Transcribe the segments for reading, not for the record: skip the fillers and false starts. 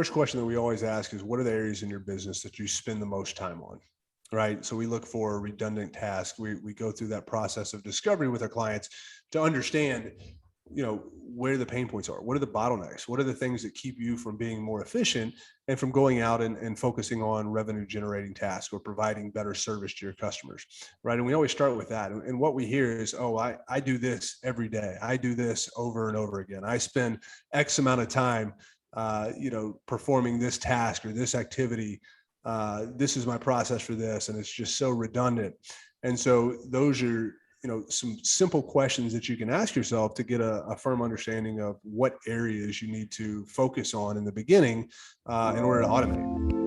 First question that we always ask is, what are the areas in your business that you spend the most time on? Right. So we look for a redundant task. We go through that process of discovery with our clients to understand, where the pain points are. What are the bottlenecks? What are the things that keep you from being more efficient and from going out and focusing on revenue generating tasks or providing better service to your customers? Right. And we always start with that. And what we hear is, oh, I do this every day. I do this over and over again. I spend X amount of time, performing this task or this activity. This is my process for this, and it's just so redundant. And so those are, some simple questions that you can ask yourself to get a firm understanding of what areas you need to focus on in the beginning in order to automate.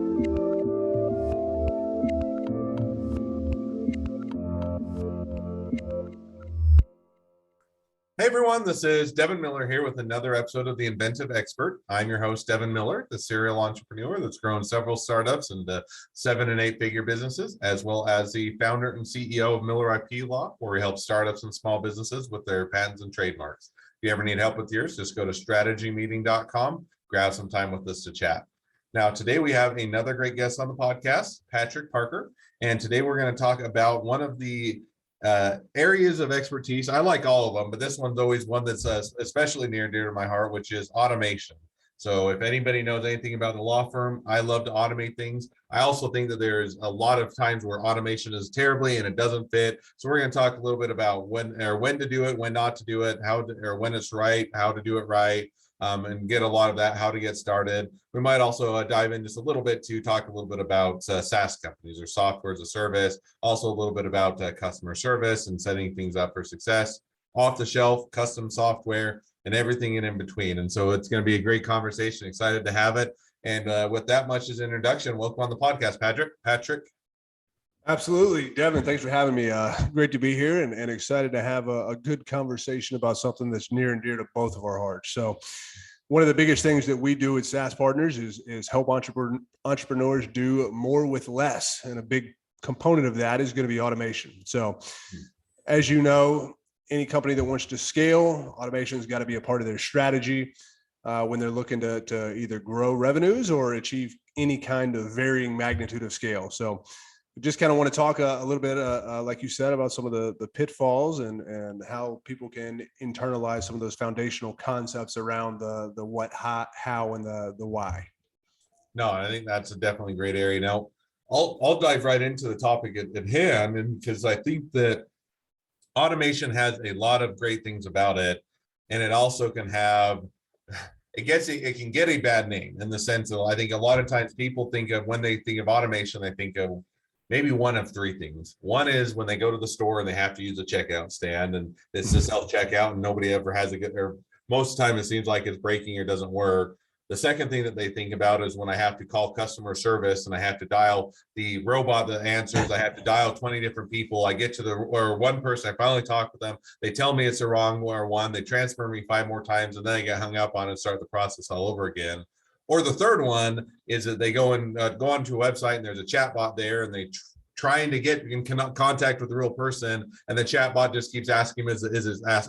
Hey everyone, this is Devin Miller here with another episode of The Inventive Expert. I'm your host, Devin Miller, the serial entrepreneur that's grown several startups into 7- and 8-figure businesses, as well as the founder and CEO of Miller IP Law, where we help startups and small businesses with their patents and trademarks. If you ever need help with yours, just go to strategymeeting.com, grab some time with us to chat. Now, today we have another great guest on the podcast, Patrick Parker, and today we're going to talk about one of the areas of expertise. I like all of them, but this one's always one that's especially near and dear to my heart, which is automation. So if anybody knows anything about the law firm, I love to automate things. I also think that there's a lot of times where automation is terribly and it doesn't fit. So we're going to talk a little bit about when to do it, when not to do it, or when it's right, how to do it right. And get a lot of that, how to get started. We might also dive in just a little bit to talk a little bit about SaaS companies or software as a service, also a little bit about customer service and setting things up for success, off the shelf, custom software, and everything in between. And so it's going to be a great conversation. Excited to have it. And with that much as introduction, welcome on the podcast, Patrick. Absolutely. Devin, thanks for having me. Great to be here and excited to have a good conversation about something that's near and dear to both of our hearts. So one of the biggest things that we do at SaaS Partners is help entrepreneurs do more with less. And a big component of that is going to be automation. So as you know, any company that wants to scale, automation has got to be a part of their strategy when they're looking to either grow revenues or achieve any kind of varying magnitude of scale. So just kind of want to talk a little bit, like you said, about some of the pitfalls and how people can internalize some of those foundational concepts around the what, how, and the why. No, I think that's a definitely great area. Now, I'll dive right into the topic at hand, and because I think that automation has a lot of great things about it, and it also can have it can get a bad name in the sense of, I think a lot of times people think of, when they think of automation, they think of maybe one of three things. One is when they go to the store and they have to use a checkout stand, and it's a self-checkout and nobody ever has a good, or most of the time it seems like it's breaking or doesn't work. The second thing that they think about is when I have to call customer service and I have to dial the robot that answers, I have to dial 20 different people. I get to or one person, I finally talk with them. They tell me it's the wrong one. They transfer me 5 more times and then I get hung up on and start the process all over again. Or the third one is that they go onto a website and there's a chat bot there and they trying to get in contact with the real person, and the chat bot just keeps asking them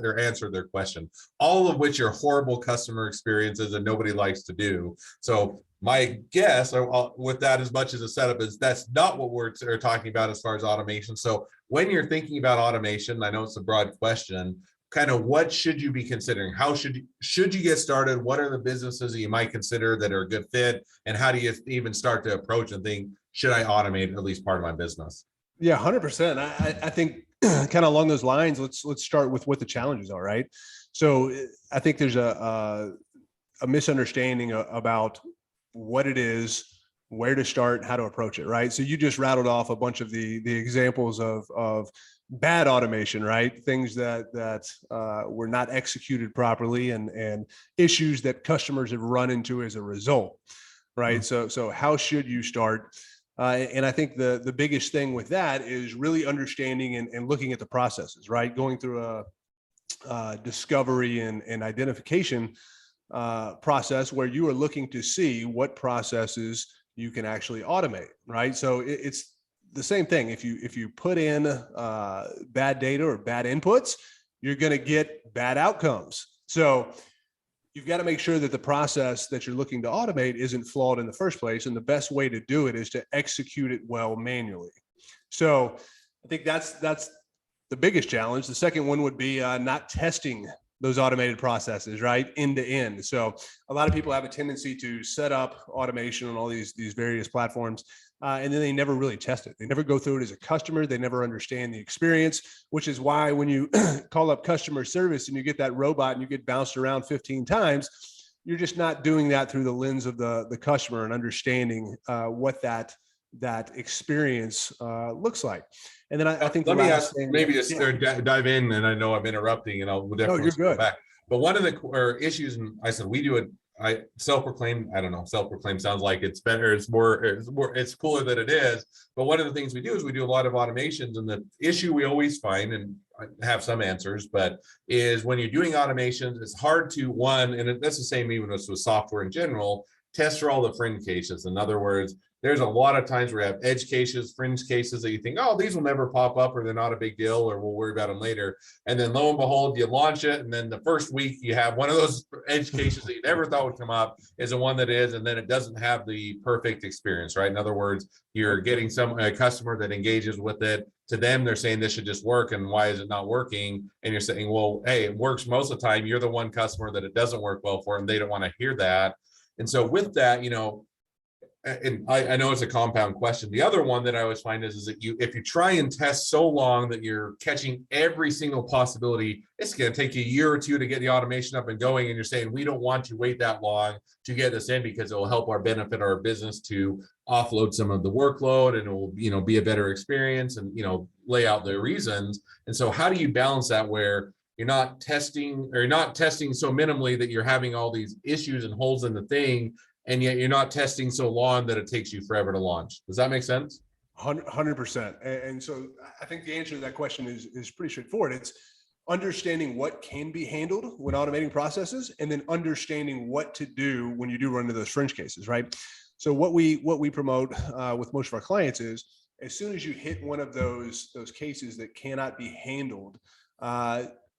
or answer their question, all of which are horrible customer experiences and nobody likes to do. So my guess with that, as much as a setup, is that's not what we're talking about as far as automation. So when you're thinking about automation, I know it's a broad question, kind of what should you be considering? How should you get started? What are the businesses that you might consider that are a good fit? And how do you even start to approach and think, should I automate at least part of my business? Yeah, 100%. I think kind of along those lines, let's start with what the challenges are, right? So I think there's a misunderstanding about what it is, where to start, how to approach it, right? So you just rattled off a bunch of the examples of bad automation, right? Things that were not executed properly and issues that customers have run into as a result, right? Mm-hmm. So how should you start? And I think the biggest thing with that is really understanding and looking at the processes, right? Going through a discovery and identification process where you are looking to see what processes you can actually automate, right? So it's the same thing. If you put in bad data or bad inputs, you're going to get bad outcomes. So you've got to make sure that the process that you're looking to automate isn't flawed in the first place. And the best way to do it is to execute it well manually. So I think that's the biggest challenge. The second one would be not testing those automated processes, right, end to end. So a lot of people have a tendency to set up automation on all these various platforms, and then they never really test it. They never go through it as a customer. They never understand the experience, which is why when you call up customer service and you get that robot and you get bounced around 15 times, you're just not doing that through the lens of the customer and understanding what that experience looks like. And then I think let the me last ask, thing, maybe just dive in, and I know I'm interrupting, and we'll definitely you're go good. back. But one of the issues, and I said we do it. I self-proclaimed. I don't know. Self-proclaimed sounds like it's better. It's more. It's cooler than it is. But one of the things we do is we do a lot of automations, and the issue we always find, and I have some answers, but is when you're doing automations, it's hard to and that's the same even with software in general. Test for all the fringe cases. In other words, there's a lot of times where you have edge cases, fringe cases that you think, oh, these will never pop up, or they're not a big deal, or we'll worry about them later. And then lo and behold, you launch it, and then the first week you have one of those edge cases that you never thought would come up is the one that is, and then it doesn't have the perfect experience, right? In other words, you're getting a customer that engages with it. To them, they're saying this should just work, and why is it not working? And you're saying, well, hey, it works most of the time. You're the one customer that it doesn't work well for, and they don't want to hear that. And so with that, and I know it's a compound question. The other one that I always find is that if you try and test so long that you're catching every single possibility, it's going to take you a year or two to get the automation up and going. And you're saying, we don't want to wait that long to get this in because it will help benefit our business to offload some of the workload, and it will, be a better experience, and, lay out the reasons. And so how do you balance that where you're not testing so minimally that you're having all these issues and holes in the thing, and yet you're not testing so long that it takes you forever to launch? Does that make sense? 100%. And so I think the answer to that question is pretty straightforward. It's understanding what can be handled when automating processes, and then understanding what to do when you do run into those fringe cases, right? So what we promote with most of our clients is, as soon as you hit one of those cases that cannot be handled,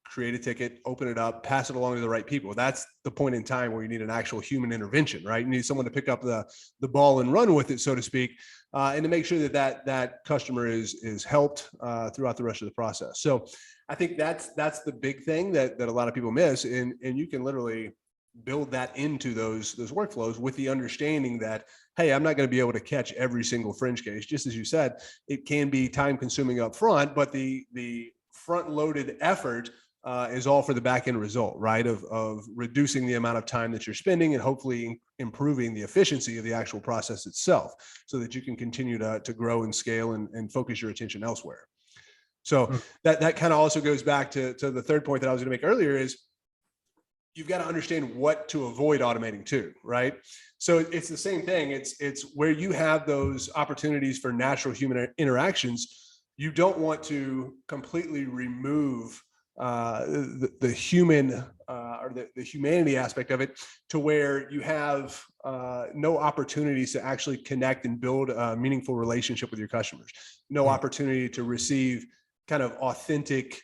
create a ticket, open it up, pass it along to the right people. That's the point in time where you need an actual human intervention, right? You need someone to pick up the ball and run with it, so to speak, and to make sure that customer is helped throughout the rest of the process. So I think that's the big thing that a lot of people miss, and you can literally build that into those workflows with the understanding that, hey, I'm not going to be able to catch every single fringe case. Just as you said, it can be time consuming up front, but the front loaded effort is all for the back end result, right? Of reducing the amount of time that you're spending, and hopefully improving the efficiency of the actual process itself, so that you can continue to grow and scale and focus your attention elsewhere. So that kind of also goes back to the third point that I was going to make earlier, is you've got to understand what to avoid automating too, right? So it's the same thing. It's where you have those opportunities for natural human interactions. You don't want to completely remove the human or the humanity aspect of it, to where you have no opportunities to actually connect and build a meaningful relationship with your customers. No opportunity to receive kind of authentic,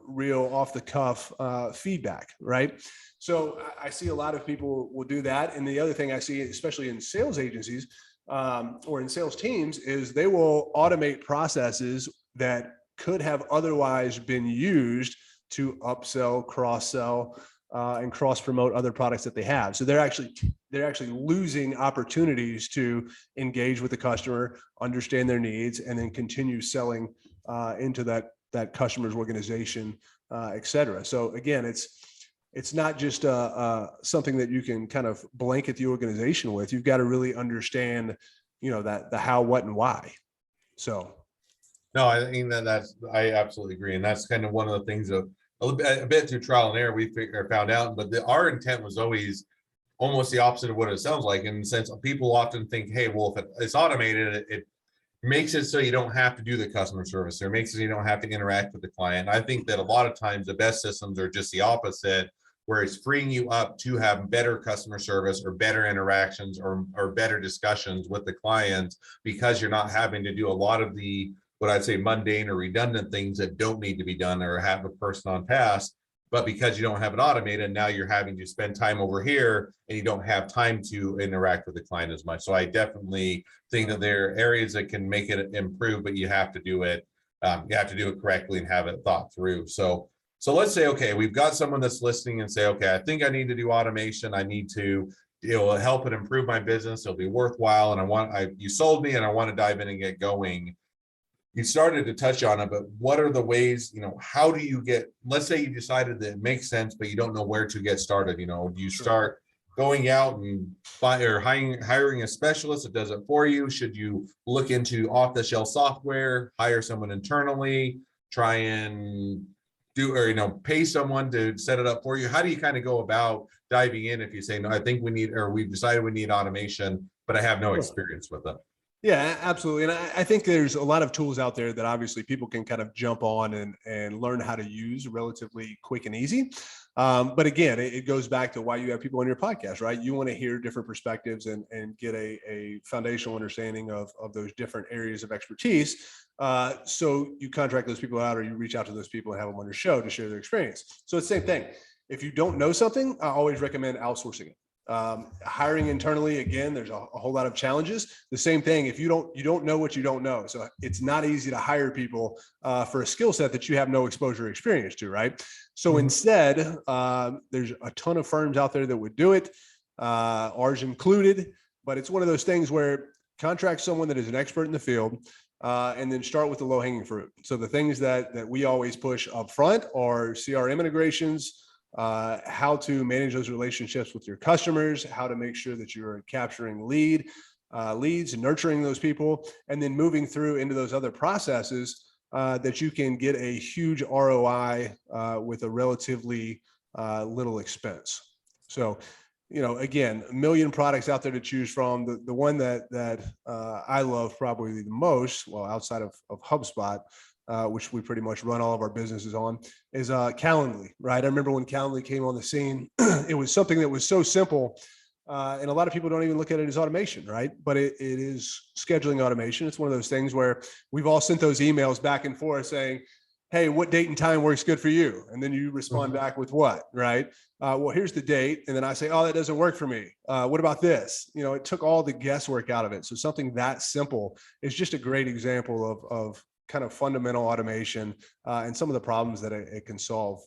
real off the cuff feedback, right? So I see a lot of people will do that. And the other thing I see, especially in sales agencies or in sales teams, is they will automate processes that could have otherwise been used to upsell, cross-sell, and cross-promote other products that they have. So they're actually losing opportunities to engage with the customer, understand their needs, and then continue selling into that customer's organization, et cetera. So again, it's not just something that you can kind of blanket the organization with. You've got to really understand, that the how, what, and why. So. No, I think I absolutely agree. And that's kind of one of the things of a bit through trial and error we found out, but our intent was always almost the opposite of what it sounds like. In the sense of, people often think, hey, well, if it's automated, it makes it so you don't have to do the customer service, or it makes it so you don't have to interact with the client. I think that a lot of times the best systems are just the opposite, where it's freeing you up to have better customer service, or better interactions, or better discussions with the clients, because you're not having to do a lot of the, what I'd say, mundane or redundant things that don't need to be done, or have a person on task. but because you don't have it automated, now you're having to spend time over here and you don't have time to interact with the client as much. So I definitely think that there are areas that can make it improve, but you have to do it. You have to do it correctly and have it thought through. So let's say, okay, we've got someone that's listening and say, okay, I think I need to do automation. I need to, help it improve my business. It'll be worthwhile. And you sold me and I want to dive in and get going. You started to touch on it, but what are the ways, how do you let's say you decided that it makes sense, but you don't know where to get started. Do you start going out and hiring a specialist that does it for you? Should you look into off-the-shelf software, hire someone internally, try and pay someone to set it up for you? How do you kind of go about diving in if you say, no, I think we've decided we need automation, but I have no experience with it? Yeah, absolutely. And I think there's a lot of tools out there that obviously people can kind of jump on and learn how to use relatively quick and easy. But again, it goes back to why you have people on your podcast, right? You want to hear different perspectives and get a foundational understanding of those different areas of expertise. So you contract those people out, or you reach out to those people and have them on your show to share their experience. So it's the same thing. If you don't know something, I always recommend outsourcing it. Hiring internally, again, there's a whole lot of challenges. The same thing, if you don't know what you don't know. So it's not easy to hire people for a skill set that you have no exposure or experience to, right? So instead, there's a ton of firms out there that would do it, ours included, but it's one of those things where contract someone that is an expert in the field, and then start with the low-hanging fruit. So the things that we always push up front are CRM integrations, how to manage those relationships with your customers, how to make sure that you're capturing leads and nurturing those people, and then moving through into those other processes that you can get a huge ROI with a relatively little expense. So, again, a million products out there to choose from. The one that I love probably the most, well, outside of HubSpot, which we pretty much run all of our businesses on, is Calendly, right? I remember when Calendly came on the scene, it was something that was so simple, and a lot of people don't even look at it as automation, right? But it is scheduling automation. It's one of those things where we've all sent those emails back and forth saying, hey, what date and time works good for you? And then you respond back with what, right? Well, here's the date. And then I say, oh, that doesn't work for me. What about this? It took all the guesswork out of it. So something that simple is just a great example of kind of fundamental automation and some of the problems that it can solve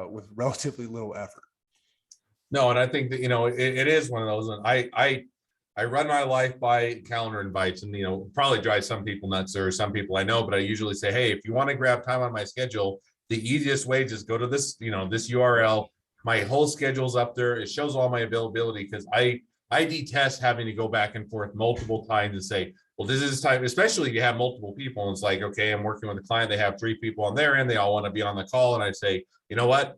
with relatively little effort. No, and I think that, it is one of those, and I run my life by calendar invites, and, probably drive some people nuts, or some people I know, but I usually say, hey, if you want to grab time on my schedule, the easiest way, just go to this, this URL. My whole schedule's up there. It shows all my availability, because I detest having to go back and forth multiple times and say, well, this is time, especially if you have multiple people. And it's like, okay, I'm working with a client. They have 3 people on their end. They all want to be on the call. And I say, you know what?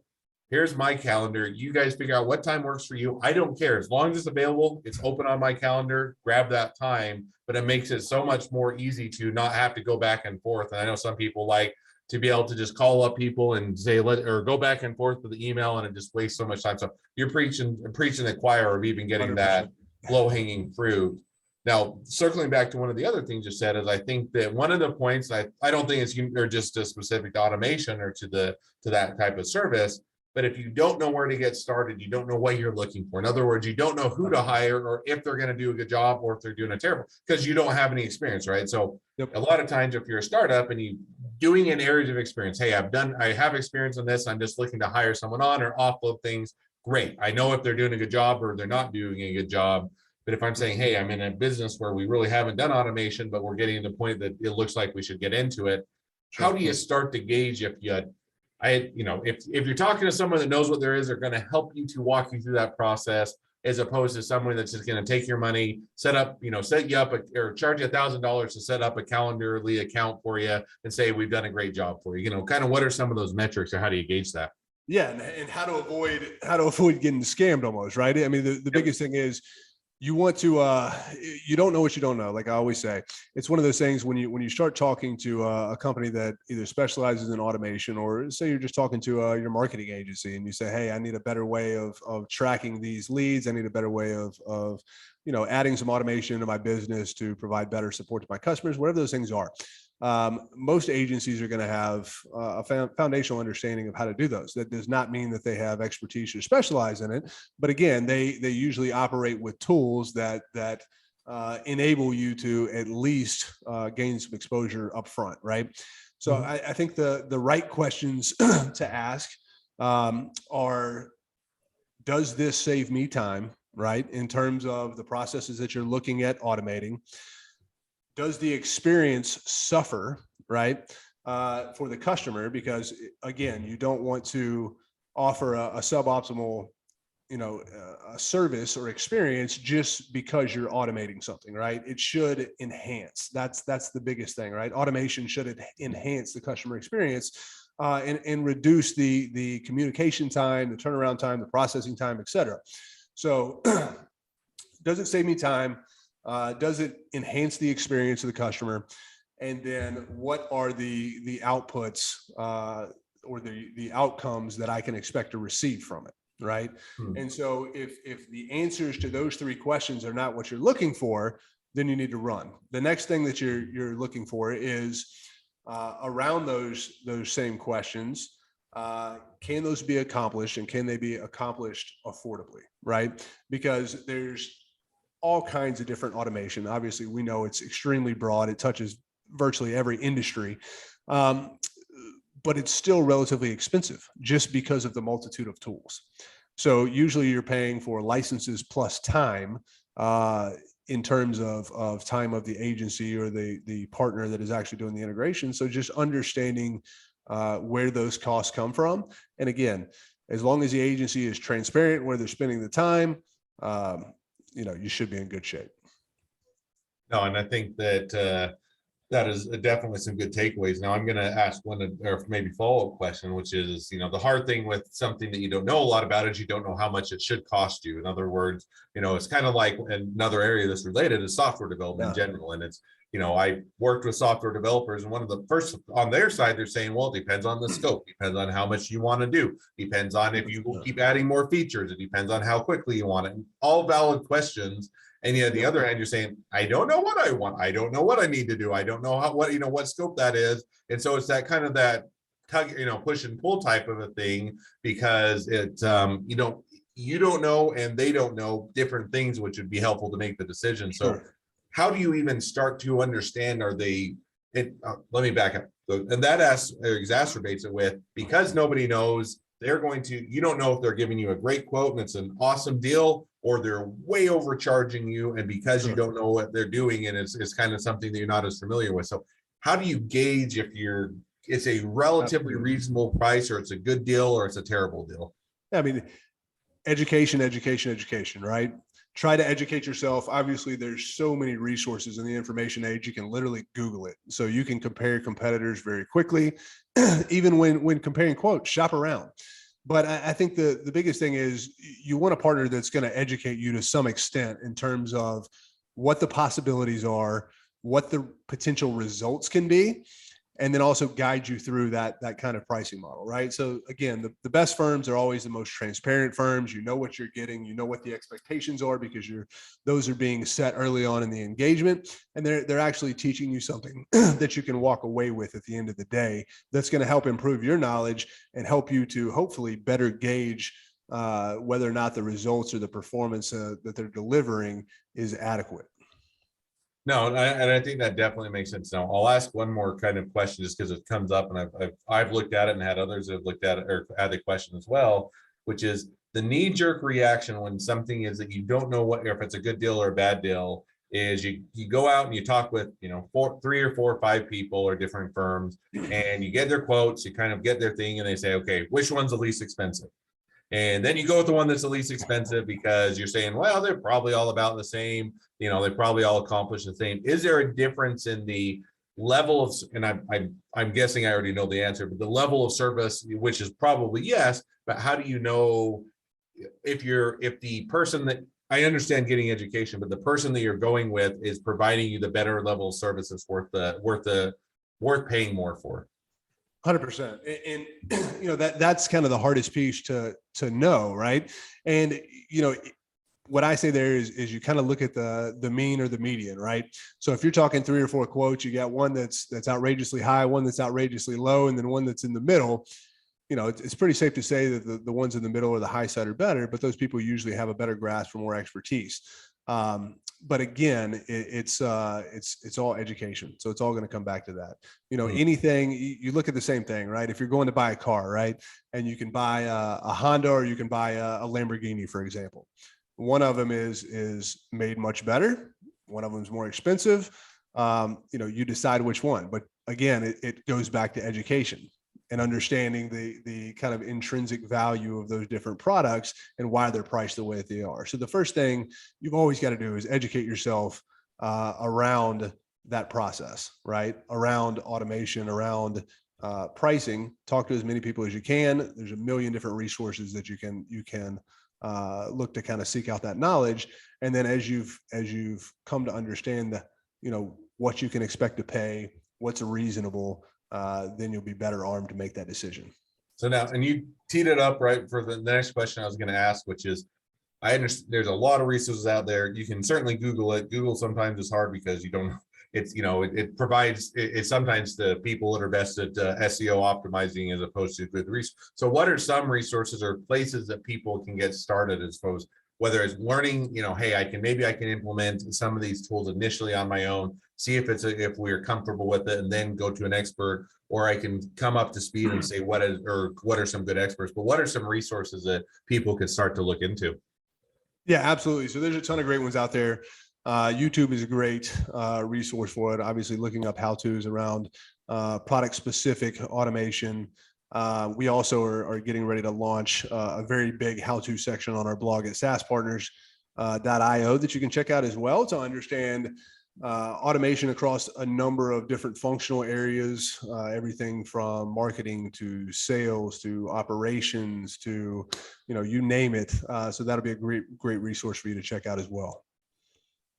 Here's my calendar. You guys figure out what time works for you. I don't care. As long as it's available, it's open on my calendar. Grab that time. But it makes it so much more easy to not have to go back and forth. And I know some people like to be able to just call up people and say, or go back and forth with the email, and it just wastes so much time. So you're preaching the choir of even getting 100%. That low-hanging fruit. Now, circling back to one of the other things you said, is I think that one of the points, I don't think it's just a specific to automation or to that type of service, but if you don't know where to get started, you don't know what you're looking for. In other words, you don't know who to hire, or if they're going to do a good job, or if they're doing a terrible, because you don't have any experience, right? So a lot of times, if you're a startup and you doing in areas of experience, hey, I have experience in this, I'm just looking to hire someone on or offload things. Great. I know if they're doing a good job or they're not doing a good job. But if I'm saying, hey, I'm in a business where we really haven't done automation, but we're getting to the point that it looks like we should get into it, how do you start to gauge if you're talking to someone that knows what there is, they're going to help you to walk you through that process, as opposed to someone that's just going to take your money, set you up or charge you $1,000 to set up a Calendly account for you and say, we've done a great job for you. Kind of what are some of those metrics, or how do you gauge that? Yeah. And how to avoid getting scammed almost, right? I mean, the biggest thing is, you want to, you don't know what you don't know. Like I always say, it's one of those things when you start talking to a company that either specializes in automation, or say you're just talking to your marketing agency, and you say, hey, I need a better way of tracking these leads. I need a better way of adding some automation into my business to provide better support to my customers, whatever those things are. Most agencies are going to have a foundational understanding of how to do those. That does not mean that they have expertise or specialize in it, but again, they usually operate with tools that enable you to at least gain some exposure up front, right? So I think the right questions to ask are, does this save me time, right? In terms of the processes that you're looking at automating, does the experience suffer, right, for the customer? Because again, you don't want to offer a suboptimal, a service or experience just because you're automating something, right? It should enhance. That's the biggest thing, right? Automation should enhance the customer experience and reduce the communication time, the turnaround time, the processing time, et cetera. So does it save me time? Does it enhance the experience of the customer? And then what are the outputs or the outcomes that I can expect to receive from it, right? And so if the answers to those three questions are not what you're looking for, then you need to run. The next thing that you're looking for is around those same questions. Can those be accomplished, and can they be accomplished affordably, right? Because there's all kinds of different automation. Obviously, we know it's extremely broad. It touches virtually every industry, but it's still relatively expensive just because of the multitude of tools. So usually you're paying for licenses plus time in terms of time of the agency or the partner that is actually doing the integration. So just understanding where those costs come from. And again, as long as the agency is transparent where they're spending the time, you should be in good shape. No, and I think that that is definitely some good takeaways. Now I'm going to ask one or maybe follow-up question, which is, the hard thing with something that you don't know a lot about is you don't know how much it should cost you. In other words, it's kind of like another area that's related is software development in general. And it's, I worked with software developers, and one of the first on their side, they're saying, well, it depends on the scope, depends on how much you want to do, depends on if you will keep adding more features, it depends on how quickly you want it. All valid questions. And yet, the other hand, you're saying, I don't know what I want. I don't know what I need to do. I don't know what scope that is. And so it's that kind of that tug, push and pull type of a thing, because it's, you don't know, and they don't know different things, which would be helpful to make the decision. So how do you even start to understand, let me back up. And that exacerbates it with, because nobody knows, you don't know if they're giving you a great quote and it's an awesome deal, or they're way overcharging you. And because you don't know what they're doing, and it's kind of something that you're not as familiar with. So how do you gauge if it's a relatively reasonable price, or it's a good deal, or it's a terrible deal? I mean, education, right? Try to educate yourself. Obviously, there's so many resources in the information age. You can literally Google it. So you can compare competitors very quickly. Even when comparing quotes, shop around. But I think the biggest thing is you want a partner that's going to educate you to some extent in terms of what the possibilities are, what the potential results can be, and then also guide you through that kind of pricing model, right? So again, the best firms are always the most transparent firms. You know what you're getting, you know what the expectations are, because those are being set early on in the engagement, and they're actually teaching you something that you can walk away with at the end of the day that's going to help improve your knowledge and help you to hopefully better gauge whether or not the results or the performance that they're delivering is adequate. No, and I think that definitely makes sense. Now, I'll ask one more kind of question, just because it comes up, and I've looked at it and had others have looked at it or had the question as well, which is the knee-jerk reaction when something is that you don't know if it's a good deal or a bad deal. Is you go out and you talk with 3 or 4 or 5 people or different firms, and you get their quotes, you kind of get their thing, and they say, okay, which one's the least expensive? And then you go with the one that's the least expensive, because you're saying, well, they're probably all about the same, they probably all accomplish the same. Is there a difference in the level of, and I'm guessing I already know the answer, but the level of service, which is probably yes, but how do you know if the person that, I understand getting education, but the person that you're going with is providing you the better level of service that's worth paying more for? 100%. And that's kind of the hardest piece to know, right? And what I say there is you kind of look at the mean or the median, right? So if you're talking 3 or 4 quotes, you got one that's outrageously high, one that's outrageously low, and then one that's in the middle. It's pretty safe to say that the ones in the middle or the high side are better, but those people usually have a better grasp or more expertise. But again, it's all education. So it's all going to come back to that. Anything, you look at the same thing, right? If you're going to buy a car, right, and you can buy a Honda or you can buy a Lamborghini, for example. One of them is made much better. One of them is more expensive. You decide which one. But again, it goes back to education and understanding the kind of intrinsic value of those different products and why they're priced the way that they are. So the first thing you've always got to do is educate yourself around that process, right? Around automation, around pricing. Talk to as many people as you can. There's a million different resources that you can look to kind of seek out that knowledge. And then as you've come to understand what you can expect to pay, what's reasonable, then you'll be better armed to make that decision. So now, and you teed it up right for the next question I was going to ask, which is, I understand there's a lot of resources out there. You can certainly Google it. Google sometimes is hard because you don't know. It's, it provides, it's sometimes the people that are best at SEO optimizing as opposed to good research. So what are some resources or places that people can get started as opposed, whether it's learning, hey, maybe I can implement some of these tools initially on my own, see if we're comfortable with it, and then go to an expert, or I can come up to speed and say what are some good experts, but what are some resources that people can start to look into? Yeah, absolutely. So there's a ton of great ones out there. YouTube is a great resource for it. Obviously, looking up how-tos around product-specific automation. We also are getting ready to launch a very big how-to section on our blog at SaaSpartners.io that you can check out as well to understand automation across a number of different functional areas, everything from marketing to sales to operations to, you name it. So that'll be a great resource for you to check out as well.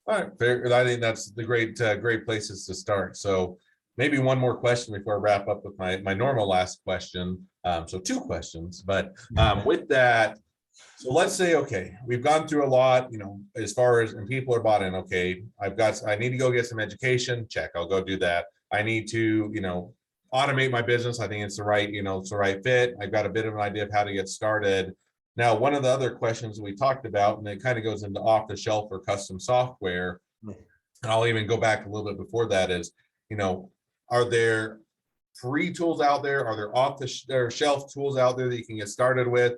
All right, fair. I think that's the great places to start. So maybe one more question before I wrap up with my normal last question. So 2 questions, but with that, so let's say, okay, we've gone through a lot, as far as, and people are bought in, okay, I need to go get some education, check, I'll go do that. I need to, automate my business. I think it's the right, it's the right fit. I've got a bit of an idea of how to get started. Now, one of the other questions we talked about, and it kind of goes into off the shelf or custom software, and I'll even go back a little bit before that is, are there free tools out there? Are there off the shelf tools out there that you can get started with?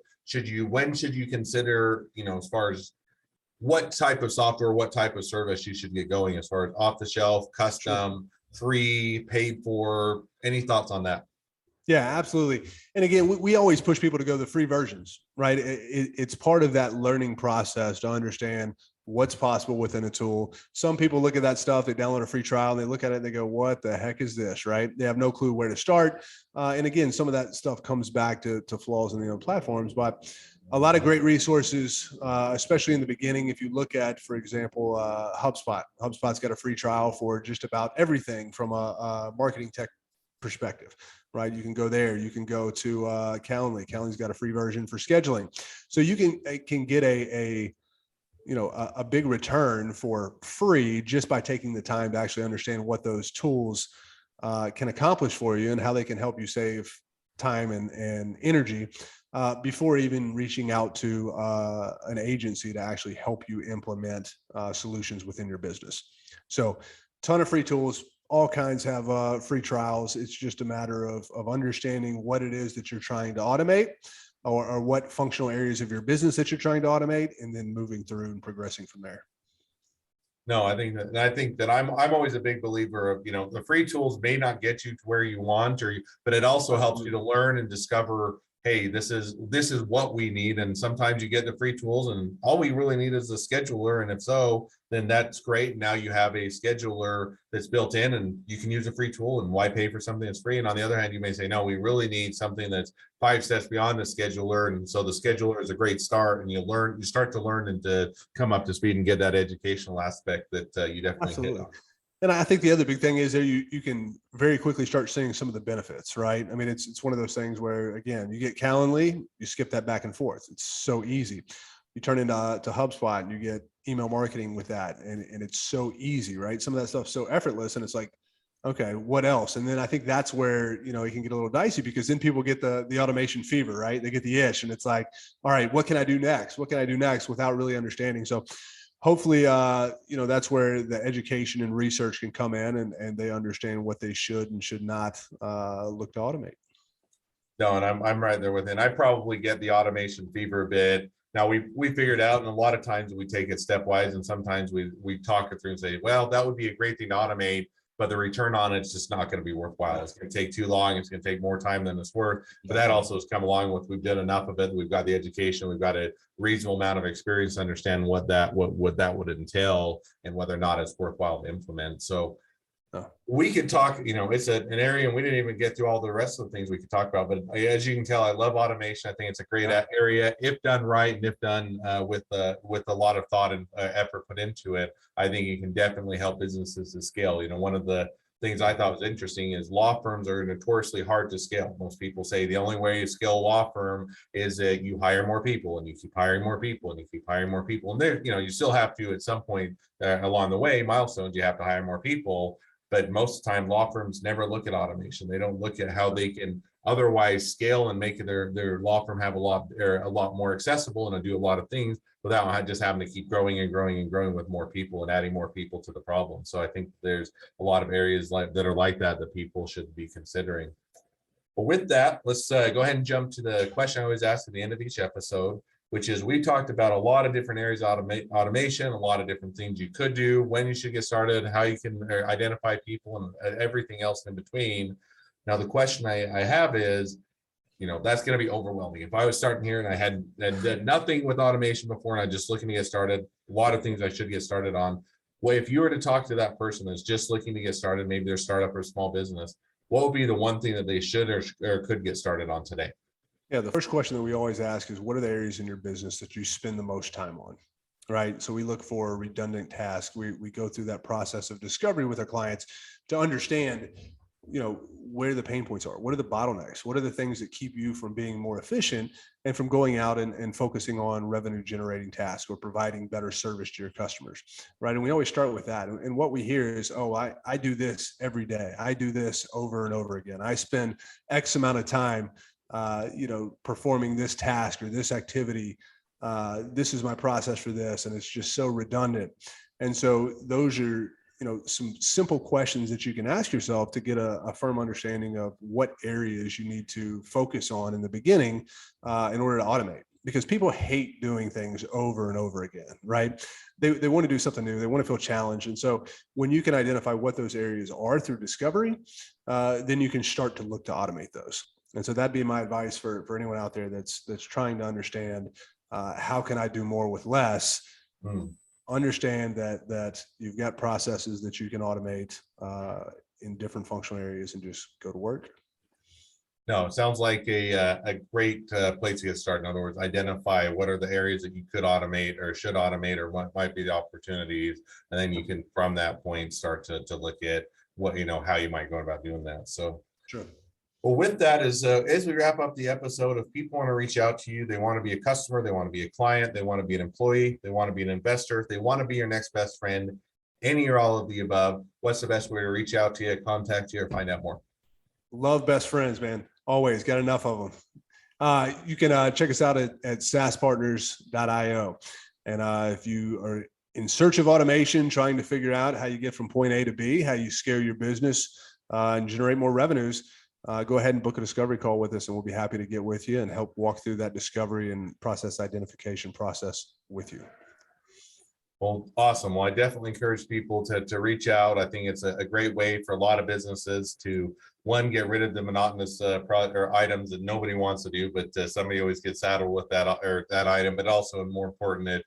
When should you consider, as far as what type of software, what type of service you should get going as far as off the shelf, custom, free, paid for? Any thoughts on that? Yeah, absolutely. And again, we always push people to go the free versions, right? It's part of that learning process to understand what's possible within a tool. Some people look at that stuff, they download a free trial, and they look at it and they go, what the heck is this, right? They have no clue where to start. And again, some of that stuff comes back to flaws in the other platforms, but a lot of great resources, especially in the beginning. If you look at, for example, HubSpot. HubSpot's got a free trial for just about everything from a marketing tech perspective, right? You can go there. You can go to Calendly. Calendly's got a free version for scheduling. So you can get a big return for free just by taking the time to actually understand what those tools can accomplish for you and how they can help you save time and energy before even reaching out to an agency to actually help you implement solutions within your business. So ton of free tools. All kinds have free trials. It's just a matter of understanding what it is that you're trying to automate or what functional areas of your business that you're trying to automate, and then moving through and progressing from there. No, I think that I'm always a big believer of, the free tools may not get you to where you want, but it also helps you to learn and discover, hey, this is what we need. And sometimes you get the free tools and all we really need is a scheduler. And if so, then that's great. Now you have a scheduler that's built in and you can use a free tool, and why pay for something that's free? And on the other hand, you may say, no, we really need something that's 5 steps beyond the scheduler. And so the scheduler is a great start, and you start to learn and to come up to speed and get that educational aspect that you definitely Absolutely. hit on. And I think the other big thing is there you can very quickly start seeing some of the benefits, right? I mean, it's one of those things where, again, you get Calendly, you skip that back and forth. It's so easy. you turn into to HubSpot and you get email marketing with that. And it's so easy, right? Some of that stuff's so effortless. And it's like, okay, what else? And then I think that's where, you know, it can get a little dicey because then people get the automation fever, right? They get the itch and it's like, all right, what can I do next? What can I do next without really understanding? So hopefully, you know, that's where the education and research can come in and they understand what they should and should not look to automate. No, and I'm right there with it. And I probably get the automation fever a bit. Now we figured out, and a lot of times we take it stepwise, and sometimes we talk it through and say, well, that would be a great thing to automate, but the return on it's just not going to be worthwhile. It's going to take too long. It's going to take more time than it's worth. But that also has come along with we've done enough of it. We've got the education. We've got a reasonable amount of experience to understand what that would entail and whether or not it's worthwhile to implement. So we could talk, you know, it's an area, and we didn't even get through all the rest of the things we could talk about. But as you can tell, I love automation. I think it's a great area if done right and if done with a lot of thought and effort put into it. I think it can definitely help businesses to scale. You know, one of the things I thought was interesting is law firms are notoriously hard to scale. Most people say the only way you scale a law firm is that you hire more people and you keep hiring more people and you keep hiring more people. And there, you know, you still have to at some point along the way, milestones, you have to hire more people. But most of the time, law firms never look at automation. They don't look at how they can otherwise scale and make their law firm have a lot more accessible and do a lot of things without just having to keep growing and growing and growing with more people and adding more people to the problem. So I think there's a lot of areas that are like that people should be considering. But with that, let's go ahead and jump to the question I always ask at the end of each episode, which is we talked about a lot of different areas of automation, a lot of different things you could do, when you should get started, how you can identify people and everything else in between. Now, the question I have is, you know, that's going to be overwhelming. If I was starting here and I had done nothing with automation before and I'm just looking to get started, a lot of things I should get started on. Well, if you were to talk to that person that's just looking to get started, maybe they're a startup or a small business, what would be the one thing that they should or could get started on today? Yeah, the first question that we always ask is what are the areas in your business that you spend the most time on? Right. So we look for redundant tasks. We go through that process of discovery with our clients to understand, you know, where the pain points are. What are the bottlenecks? What are the things that keep you from being more efficient and from going out and focusing on revenue generating tasks or providing better service to your customers? Right. And we always start with that. And what we hear is, oh, I do this every day. I do this over and over again. I spend X amount of time you know, performing this task or this activity. This is my process for this. And it's just so redundant. And so those are, you know, some simple questions that you can ask yourself to get a firm understanding of what areas you need to focus on in the beginning in order to automate. Because people hate doing things over and over again, right? They want to do something new. They want to feel challenged. And so when you can identify what those areas are through discovery, then you can start to look to automate those. And so that'd be my advice for anyone out there that's trying to understand how can I do more with less. Understand that you've got processes that you can automate in different functional areas and just go to work. No, it sounds like a great place to get started. In other words, identify what are the areas that you could automate or should automate or what might be the opportunities. And then you can, from that point, start to look at what, you know, how you might go about doing that. So sure. Well, with that, as we wrap up the episode, if people want to reach out to you, they want to be a customer, they want to be a client, they want to be an employee, they want to be an investor, they want to be your next best friend, any or all of the above, what's the best way to reach out to you, contact you, or find out more? Love best friends, man. Always got enough of them. You can check us out at saaspartners.io. And if you are in search of automation, trying to figure out how you get from point A to B, how you scale your business and generate more revenues, go ahead and book a discovery call with us and we'll be happy to get with you and help walk through that discovery and process identification process with you. Well, awesome. Well, I definitely encourage people to reach out. I think it's a great way for a lot of businesses to, one, get rid of the monotonous product or items that nobody wants to do, but somebody always gets saddled with that item, but also, and more important, it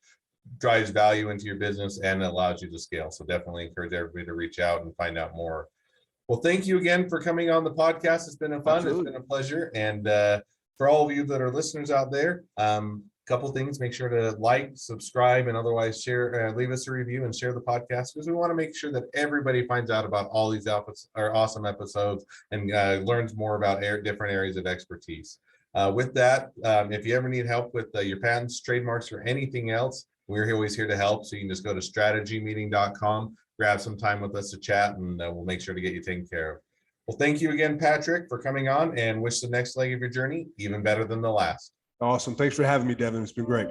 drives value into your business and allows you to scale. So definitely encourage everybody to reach out and find out more. Well, thank you again for coming on the podcast. It's been fun. Absolutely. It's been a pleasure. And for all of you that are listeners out there, couple things, make sure to like, subscribe, and otherwise share, leave us a review and share the podcast, because we want to make sure that everybody finds out about all these awesome episodes and learns more about different areas of expertise. With that, if you ever need help with your patents, trademarks, or anything else, we're always here to help. So you can just go to strategymeeting.com, grab some time with us to chat, and we'll make sure to get you taken care of. Well, thank you again, Patrick, for coming on, and wish the next leg of your journey even better than the last. Awesome. Thanks for having me, Devin. It's been great.